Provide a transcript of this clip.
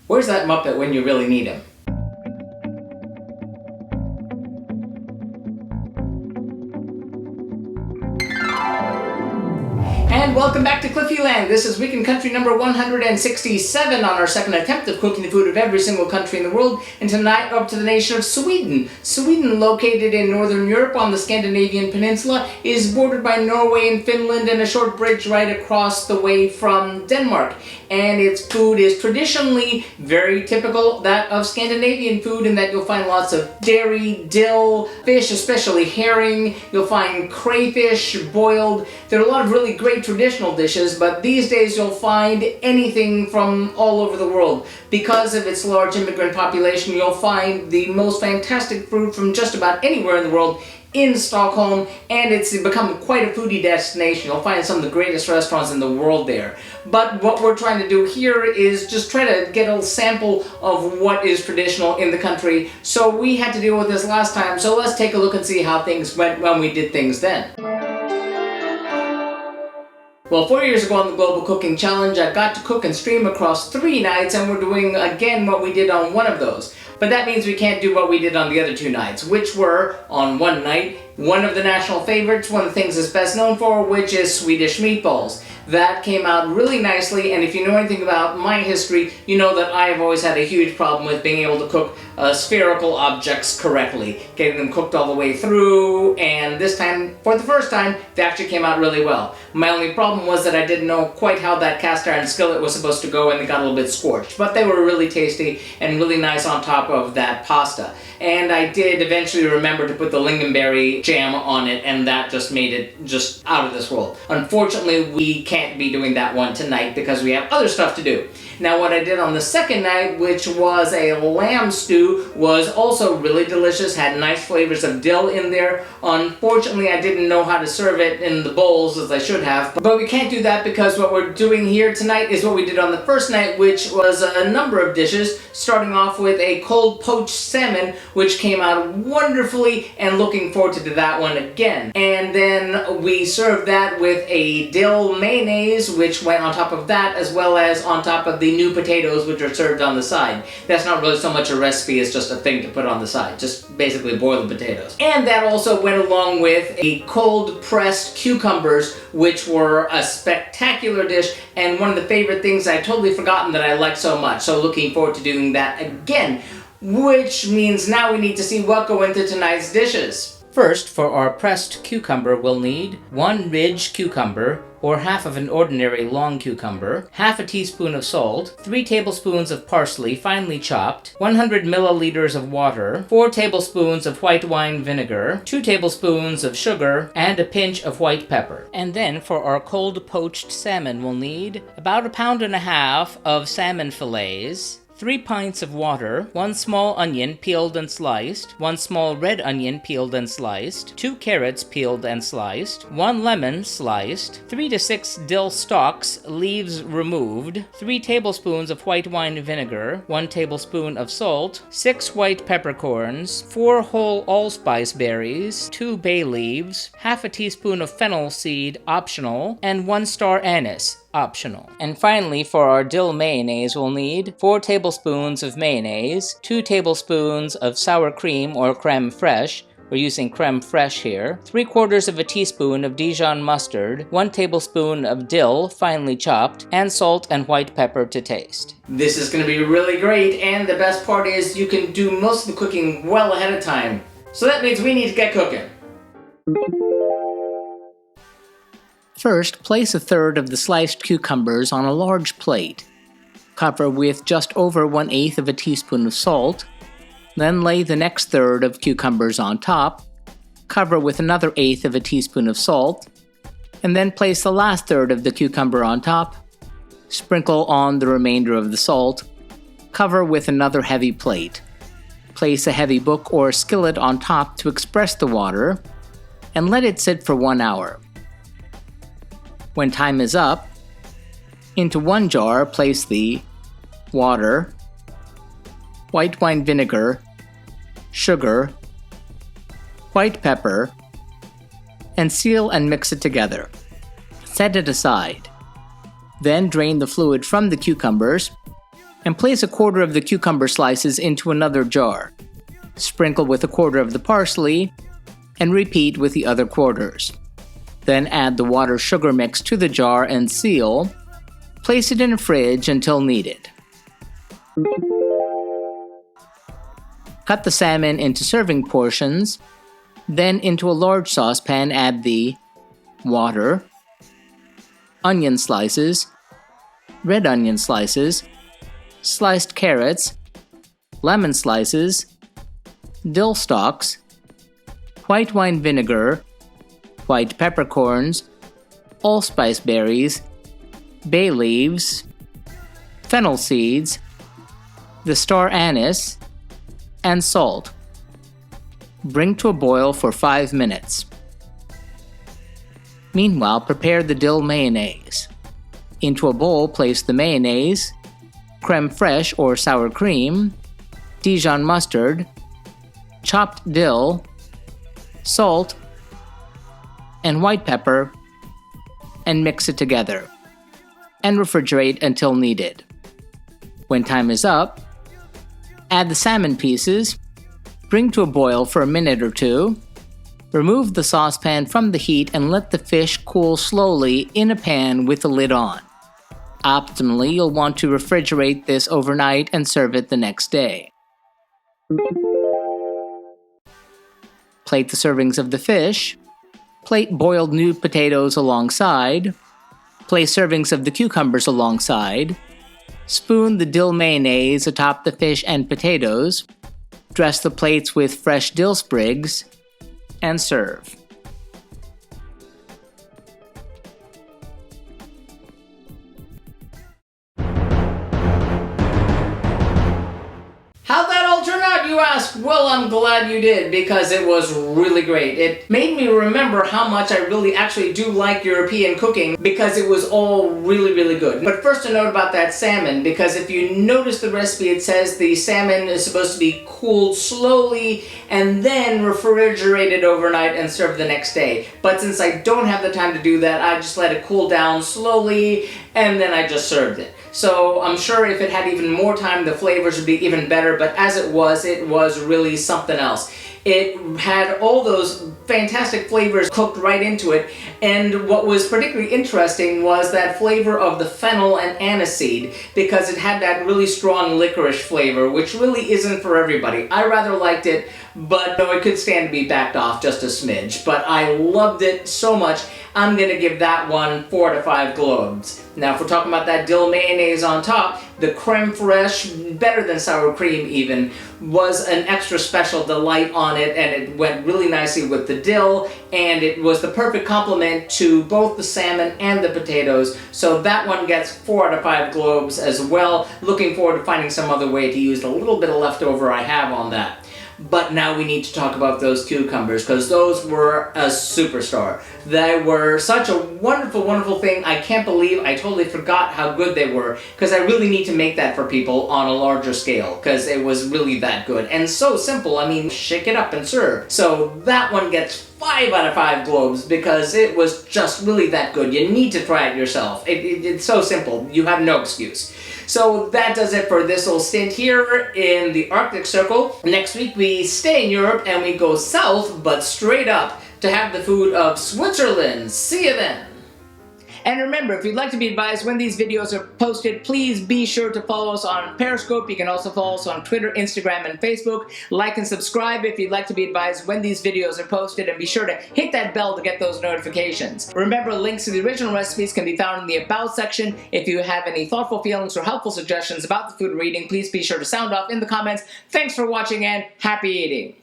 Where's that Muppet when you really need him? And welcome back to Cliffieland. This is Week in Country number 167 on our second attempt of cooking the food of every single country in the world, and tonight up to the nation of Sweden. Sweden, located in northern Europe on the Scandinavian peninsula, is bordered by Norway and Finland and a short bridge right across the way from Denmark. And its food is traditionally very typical that of Scandinavian food, in that you'll find lots of dairy, dill, fish, especially herring. You'll find crayfish boiled. There are a lot of really great traditional dishes, but these days you'll find anything from all over the world. Because of its large immigrant population, you'll find the most fantastic food from just about anywhere in the world in Stockholm, and it's become quite a foodie destination. You'll find some of the greatest restaurants in the world there. But what we're trying to do here is just try to get a sample of what is traditional in the country. So we had to deal with this last time, so let's take a look and see how things went when we did things then. Well, 4 years ago on the Global Cooking Challenge, I got to cook and stream across 3 nights, and we're doing again what we did on one of those. But that means we can't do what we did on the other 2 nights, which were, on one night, one of the national favorites, one of the things it's best known for, which is Swedish meatballs. That came out really nicely, and if you know anything about my history, you know that I have always had a huge problem with being able to cook spherical objects correctly, getting them cooked all the way through, and this time, for the first time, they actually came out really well. My only problem was that I didn't know quite how that cast iron skillet was supposed to go, and they got a little bit scorched, but they were really tasty and really nice on top of that pasta. And I did eventually remember to put the lingonberry jam on it, and that just made it just out of this world. Unfortunately, we can't be doing that one tonight because we have other stuff to do. Now, what I did on the second night, which was a lamb stew, was also really delicious, had nice flavors of dill in there. Unfortunately, I didn't know how to serve it in the bowls as I should have, but we can't do that because what we're doing here tonight is what we did on the first night, which was a number of dishes, starting off with a cold poached salmon, which came out wonderfully, and looking forward to do that one again. And then we served that with a dill mayonnaise, which went on top of that, as well as on top of the new potatoes, which are served on the side. That's not really so much a recipe as just a thing to put on the side. Just basically boil the potatoes. And that also went along with a cold pressed cucumbers, which were a spectacular dish, and one of the favorite things I'd totally forgotten that I like so much. So looking forward to doing that again, which means now we need to see what go into tonight's dishes. First, for our pressed cucumber, we'll need 1 ridge cucumber, or half of an ordinary long cucumber, half a teaspoon of salt, 3 tablespoons of parsley finely chopped, 100 milliliters of water, 4 tablespoons of white wine vinegar, 2 tablespoons of sugar, and a pinch of white pepper. And then for our cold poached salmon, we'll need about 1.5 pounds of salmon fillets, 3 pints of water, 1 small onion peeled and sliced, 1 small red onion peeled and sliced, 2 carrots peeled and sliced, 1 lemon sliced, 3 to 6 dill stalks, leaves removed, 3 tablespoons of white wine vinegar, 1 tablespoon of salt, 6 white peppercorns, 4 whole allspice berries, 2 bay leaves, half a teaspoon of fennel seed, optional, and 1 star anise, optional. And finally, for our dill mayonnaise, we'll need 4 tablespoons of mayonnaise, 2 tablespoons of sour cream or creme fraiche, we're using creme fraiche here, 3/4 of a teaspoon of Dijon mustard, 1 tablespoon of dill finely chopped, and salt and white pepper to taste. This is going to be really great, and the best part is you can do most of the cooking well ahead of time. So that means we need to get cooking. First, place 1/3 of the sliced cucumbers on a large plate. Cover with just over 1/8 of a teaspoon of salt. Then lay the next 1/3 of cucumbers on top. Cover with another 1/8 of a teaspoon of salt. And then place the last 1/3 of the cucumber on top. Sprinkle on the remainder of the salt. Cover with another heavy plate. Place a heavy book or skillet on top to express the water, and let it sit for 1 hour. When time is up, into 1 jar place the water, white wine vinegar, sugar, white pepper, and seal and mix it together. Set it aside. Then drain the fluid from the cucumbers and place a quarter of the cucumber slices into another jar. Sprinkle with a quarter of the parsley and repeat with the other quarters. Then add the water-sugar mix to the jar and seal. Place it in the fridge until needed. Cut the salmon into serving portions. Then into a large saucepan add the water, onion slices, red onion slices, sliced carrots, lemon slices, dill stalks, white wine vinegar, white peppercorns, allspice berries, bay leaves, fennel seeds, the star anise, and salt. Bring to a boil for 5 minutes. Meanwhile, prepare the dill mayonnaise. Into a bowl, place the mayonnaise, creme fraiche or sour cream, Dijon mustard, chopped dill, salt, and white pepper, and mix it together, and refrigerate until needed. When time is up, add the salmon pieces, bring to a boil for a minute or two, remove the saucepan from the heat and let the fish cool slowly in a pan with the lid on. Optimally, you'll want to refrigerate this overnight and serve it the next day. Plate the servings of the fish. Plate boiled new potatoes alongside. Place servings of the cucumbers alongside. Spoon the dill mayonnaise atop the fish and potatoes. Dress the plates with fresh dill sprigs, and serve. How'd that all turn out, you ask? Well, I'm glad you did, because it was really great. It made me remember how much I really actually do like European cooking, because it was all really, really good. But first a note about that salmon, because if you notice the recipe, it says the salmon is supposed to be cooled slowly and then refrigerated overnight and served the next day. But since I don't have the time to do that, I just let it cool down slowly and then I just served it. So I'm sure if it had even more time, the flavors would be even better, but as it was really something else. It had all those fantastic flavors cooked right into it, and what was particularly interesting was that flavor of the fennel and aniseed, because it had that really strong licorice flavor, which really isn't for everybody. I rather liked it, but no, it could stand to be backed off just a smidge. But I loved it so much, I'm gonna give that one 4 to 5 globes. Now, if we're talking about that dill mayonnaise on top, the creme fraiche, better than sour cream even, was an extra special delight on it, and it went really nicely with the dill, and it was the perfect complement to both the salmon and the potatoes, so that one gets 4 out of 5 globes as well. Looking forward to finding some other way to use the little bit of leftover I have on that. But now we need to talk about those cucumbers, because those were a superstar. They were such a wonderful, wonderful thing. I can't believe I totally forgot how good they were, because I really need to make that for people on a larger scale, because it was really that good. And so simple, I mean, shake it up and serve. So that one gets 5 out of 5 globes, because it was just really that good. You need to try it yourself. It's so simple. You have no excuse. So that does it for this little stint here in the Arctic Circle. Next week we stay in Europe and we go south, but straight up, to have the food of Switzerland. See you then! And remember, if you'd like to be advised when these videos are posted, please be sure to follow us on Periscope. You can also follow us on Twitter, Instagram, and Facebook. Like and subscribe if you'd like to be advised when these videos are posted, and be sure to hit that bell to get those notifications. Remember, links to the original recipes can be found in the About section. If you have any thoughtful feelings or helpful suggestions about the food we're eating, please be sure to sound off in the comments. Thanks for watching and happy eating!